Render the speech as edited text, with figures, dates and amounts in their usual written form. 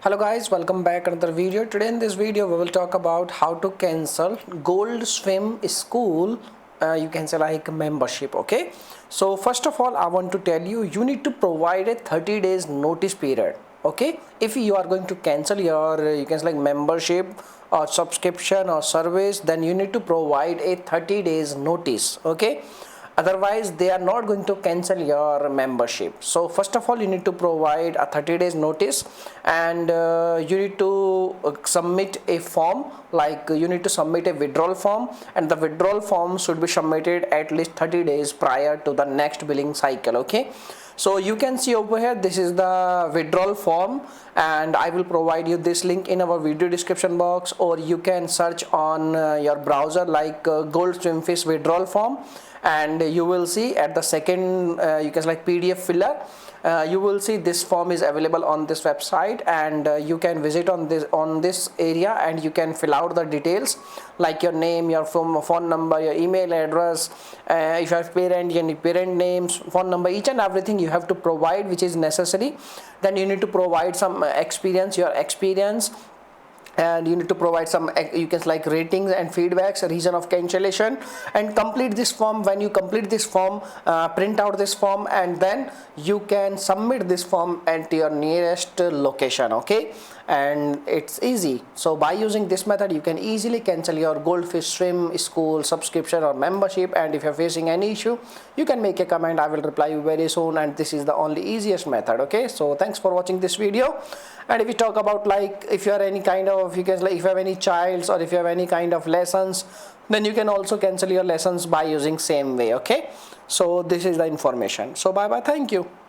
Hello guys, welcome back another video. Today in this video we will talk about how to cancel Gold Swim School you can say like membership. Okay, so first of all I want to tell you, you need to provide a 30 days notice period. Okay, if you are going to cancel your you can say like membership or subscription or service, then you need to provide a 30 days notice. Okay, otherwise they are not going to cancel your membership. So first of all you need to provide a 30 days notice, and you need to submit a form, like you need to submit a withdrawal form, and the withdrawal form should be submitted at least 30 days prior to the next billing cycle. Okay, so you can see over here, this is the withdrawal form, and I will provide you this link in our video description box, or you can search on your browser like Gold Swimfish withdrawal form, and you will see at the second you can like PDF filler, you will see this form is available on this website, and you can visit on this area, and you can fill out the details like your name, your phone number, your email address, if you have parent, any parent names, phone number, each and everything you have to provide which is necessary. Then you need to provide some your experience, and you need to provide some you can like ratings and feedbacks, reason of cancellation, and complete this form. When you complete this form, print out this form, and then you can submit this form at your nearest location. Okay, and it's easy. So by using this method you can easily cancel your Goldfish Swim School subscription or membership, and if you're facing any issue you can make a comment. I will reply you very soon, and this is the only easiest method. Okay, so thanks for watching this video. And if we talk about like if you are any kind of you can like if you have any childs, or if you have any kind of lessons, then you can also cancel your lessons by using same way. Okay, so this is the information. So bye bye, thank you.